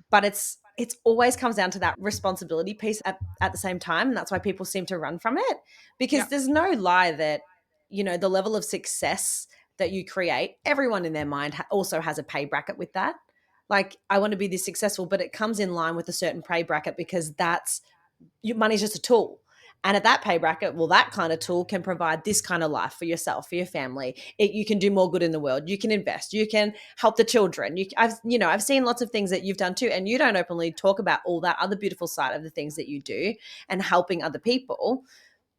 But it's always comes down to that responsibility piece at the same time. And that's why people seem to run from it. Because Yep. there's no lie that, the level of success that you create, everyone in their mind also has a pay bracket with that. Like, I want to be this successful, but it comes in line with a certain pay bracket because that's your money's just a tool. And at that pay bracket, well, that kind of tool can provide this kind of life for yourself, for your family. You can do more good in the world. You can invest. You can help the children. I've seen lots of things that you've done too, and you don't openly talk about all that other beautiful side of the things that you do and helping other people.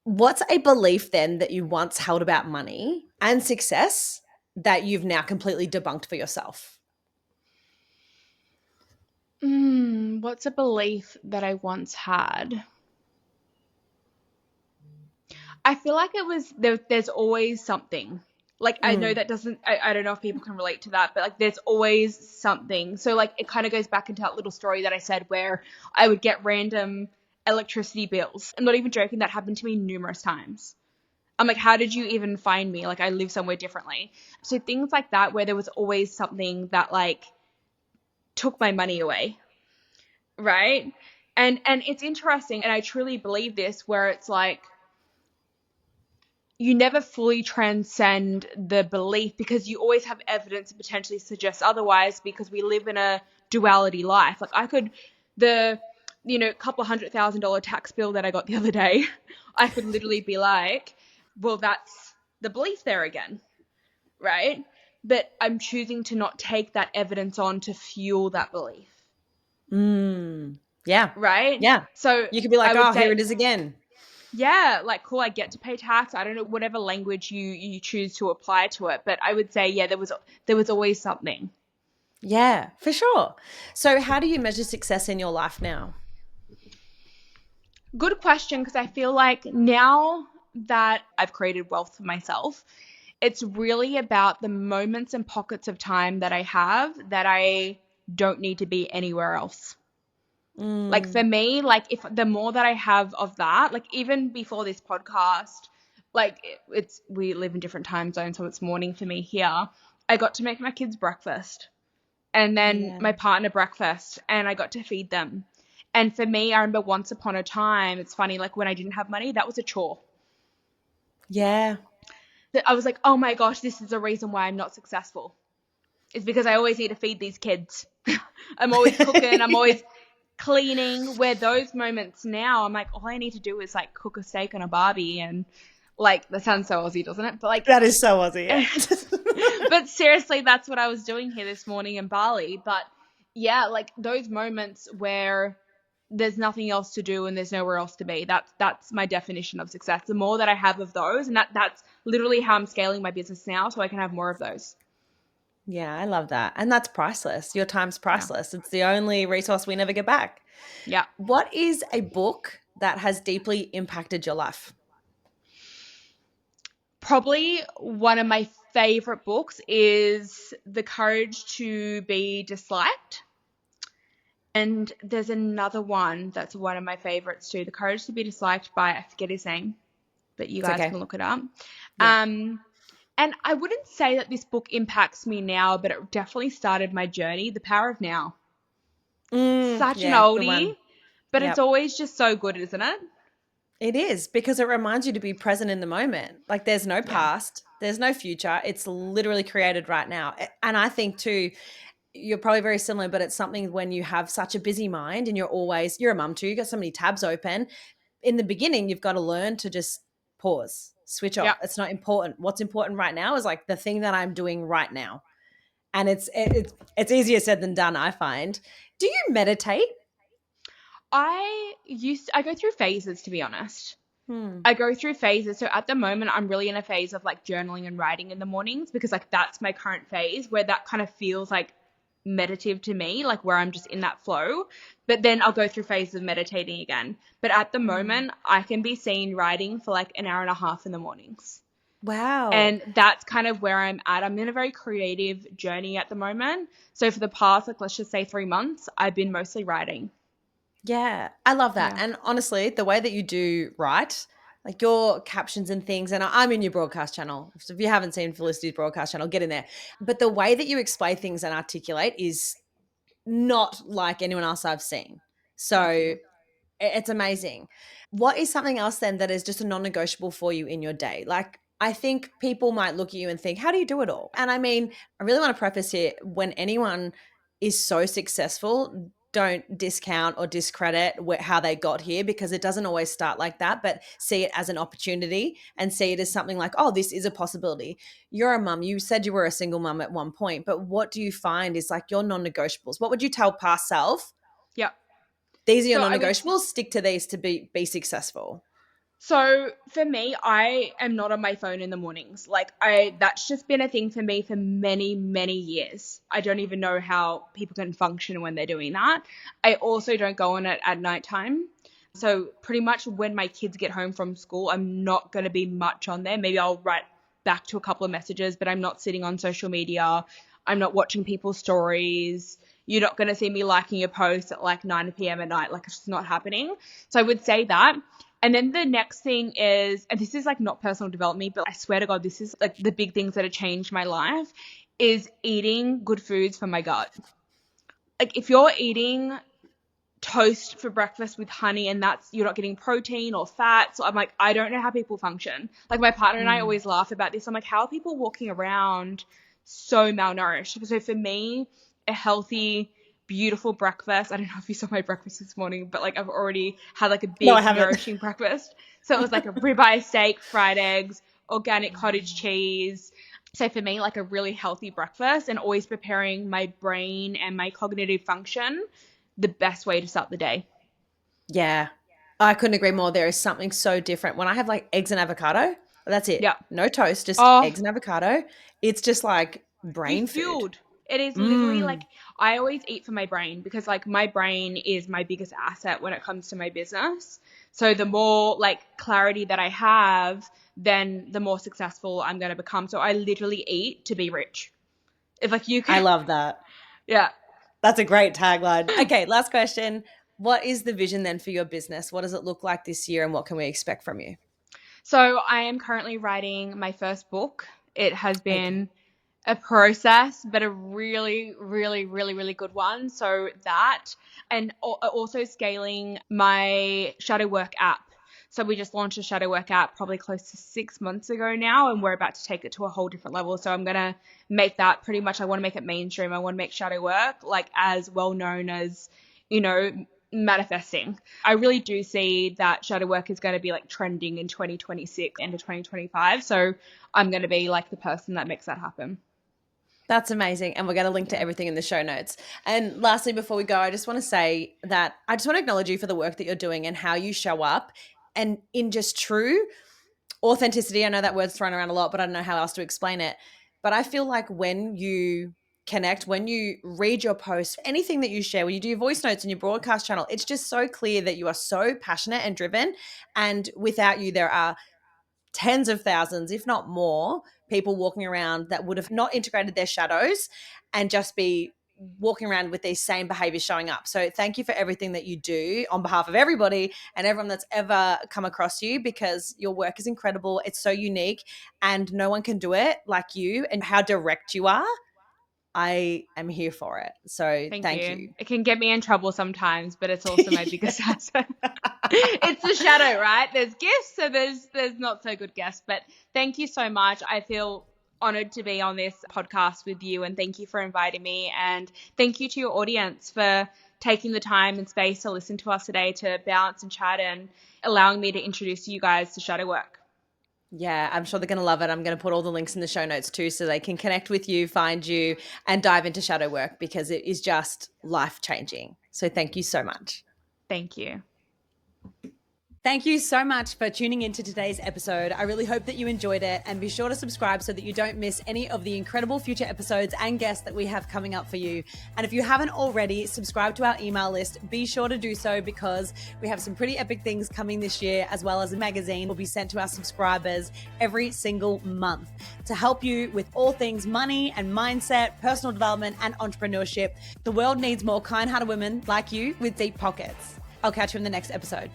What's a belief then that you once held about money and success that you've now completely debunked for yourself? What's a belief that I once had? I feel like it was there's always something. Like I know Mm, that doesn't I don't know if people can relate to that, but like there's always something. So like it kind of goes back into that little story that I said where I would get random electricity bills. I'm not even joking, that happened to me numerous times. I'm like, how did you even find me? Like I live somewhere differently. So things like that where there was always something that like took my money away, right? And it's interesting and I truly believe this where it's like you never fully transcend the belief because you always have evidence that potentially suggests otherwise because we live in a duality life. Like I could, the, couple $100,000 tax bill that I got the other day, I could literally be like, well, that's the belief there again, right? But I'm choosing to not take that evidence on to fuel that belief, mm, yeah. right? Yeah. So You could be I like, would oh, here say, it is again. yeah, like cool, I get to pay tax. I don't know whatever language you choose to apply to it, but I would say yeah, there was always something. Yeah, for sure. So, how do you measure success in your life now? Good question because I feel like now that I've created wealth for myself, it's really about the moments and pockets of time that I have that I don't need to be anywhere else. Like for Mm, me, like if the more that I have of that, like even before this podcast, like it's we live in different time zones, so it's morning for me here. I got to make my kids breakfast and then yeah. my partner breakfast and I got to feed them. And for me, I remember once upon a time, it's funny, like when I didn't have money, that was a chore. Yeah. That I was like, oh my gosh, this is the reason why I'm not successful. It's because I always need to feed these kids. I'm always cooking, I'm always cleaning. Where those moments now, I'm like, all I need to do is like cook a steak on a barbie and like that sounds so Aussie, doesn't it? But like That is so Aussie, yeah. but seriously, that's what I was doing here this morning in Bali. But yeah, like those moments where there's nothing else to do and there's nowhere else to be. That's my definition of success. The more that I have of those, and that's literally how I'm scaling my business now, so I can have more of those. Yeah, I love that. And that's priceless. Your time's Yeah, priceless. It's the only resource we never get back. yeah. What is a book that has deeply impacted your life? Probably one of my favorite books is The Courage to Be Disliked. And there's another one that's one of my favorites too, The Courage to Be Disliked by, I forget his name, but you It's guys okay. can look it up. Yeah. Um, and I wouldn't say that this book impacts me now, but it definitely started my journey, The Power of Now. Such an Yeah, good oldie, one. but it's Yep. always just so good, isn't it? It is because it reminds you to be present in the moment. Like there's no Yeah. past, there's no future. It's literally created right now. And I think too, you're probably very similar, but it's something when you have such a busy mind and you're a mum too, you got so many tabs open. In the beginning, you've got to learn to just pause, switch Yeah. off. It's not important. What's important right now is like the thing that I'm doing right now. And it's easier said than done, I find. Do you meditate? I go through phases, to be honest. Hmm. I go through phases. So at the moment, I'm really in a phase of like journaling and writing in the mornings because like that's my current phase where that kind of feels like meditative to me, like where I'm just in that flow. But then I'll go through phases of meditating again. But at the Hmm. moment, I can be seen writing for like an hour and a half in the mornings. Wow. And that's kind of where I'm at. I'm in a very creative journey at the moment. So for the past, like, let's just say 3 months, I've been mostly writing. Yeah, I love that. Yeah. And honestly, the way that you do write, like your captions and things, and I'm in your broadcast channel. So if you haven't seen Felicity's broadcast channel, get in there. But the way that you explain things and articulate is not like anyone else I've seen. Thank So you. it's amazing. What is something else then that is just a non-negotiable for you in your day? Like I think people might look at you and think, how do you do it all? And I mean, I really want to preface here when anyone is so successful, don't discount or discredit how they got here, because it doesn't always start like that, but see it as an opportunity and see it as something like, oh, this is a possibility. You're a mum. You said you were a single mum at one point, but what do you find is like your non-negotiables? What would you tell past self? Yeah. These are your So I would non-negotiables. Stick to these to be successful. So for me, I am not on my phone in the mornings. Like that's just been a thing for me for many, many years. I don't even know how people can function when they're doing that. I also don't go on it at nighttime. So pretty much when my kids get home from school, I'm not going to be much on there. Maybe I'll write back to a couple of messages, but I'm not sitting on social media. I'm not watching people's stories. You're not going to see me liking a post at like 9 p.m. at night. Like it's just not happening. So I would say that. And then the next thing is, and this is like not personal development, but I swear to God, this is like the big things that have changed my life, is eating good foods for my gut. Like if you're eating toast for breakfast with honey and that's you're not getting protein or fat, so I'm like, I don't know how people function. Like my partner and I always laugh about this. I'm like, how are people walking around so malnourished? So for me, a healthy, beautiful breakfast, I don't know if you saw my breakfast this morning, but like I've already had like a No, I big haven't. nourishing breakfast. So it was like a ribeye steak, fried eggs, organic cottage cheese. So for me, like a really healthy breakfast, and always preparing my brain and my cognitive function the best way to start the day. Yeah. I couldn't agree more. There is something so different. When I have like eggs and avocado, that's it. Yeah. No toast, just Oh, eggs and avocado. It's just like you brain food. fueled. It is literally like Mm. I always eat for my brain because like my brain is my biggest asset when it comes to my business. So the more like clarity that I have, then the more successful I'm going to become. So I literally eat to be rich. If like you I could, love that. yeah. That's a great tagline. Okay, last question. What is the vision then for your business? What does it look like this year and what can we expect from you? So I am currently writing my first book. It has Okay. been a process, but a really, really, really, really good one. So that, and also scaling my shadow work app. So we just launched a shadow work app probably close to 6 months ago now, and we're about to take it to a whole different level. So I'm going to make that pretty much, I want to make it mainstream. I want to make shadow work like as well known as, you know, manifesting. I really do see that shadow work is going to be like trending in 2026 into 2025. So I'm going to be like the person that makes that happen. That's amazing. And we're going to link to Yeah. everything in the show notes. And lastly, before we go, I just want to say that I just want to acknowledge you for the work that you're doing and how you show up and in just true authenticity. I know that word's thrown around a lot, but I don't know how else to explain it. But I feel like when you connect, when you read your posts, anything that you share, when you do your voice notes and your broadcast channel, it's just so clear that you are so passionate and driven. And without you, there are tens of thousands, if not more, people walking around that would have not integrated their shadows and just be walking around with these same behaviors showing up. So thank you for everything that you do on behalf of everybody and everyone that's ever come across you, because your work is incredible. It's so unique and no one can do it like you, and how direct you are. I am here for it. So Thank thank you. you. It can get me in trouble sometimes, but it's also my biggest asset. It's the shadow, right? There's gifts, so there's not so good guests. But thank you so much. I feel honored to be on this podcast with you, and thank you for inviting me. And thank you to your audience for taking the time and space to listen to us today, to bounce and chat, and allowing me to introduce you guys to shadow work. Yeah, I'm sure they're going to love it. I'm going to put all the links in the show notes too so they can connect with you, find you, and dive into shadow work, because it is just life changing. So thank you so much. Thank you. Thank you so much for tuning into today's episode. I really hope that you enjoyed it, and be sure to subscribe so that you don't miss any of the incredible future episodes and guests that we have coming up for you. And if you haven't already subscribed to our email list, be sure to do so, because we have some pretty epic things coming this year, as well as a magazine will be sent to our subscribers every single month to help you with all things money and mindset, personal development, and entrepreneurship. The world needs more kind-hearted women like you with deep pockets. I'll catch you in the next episode.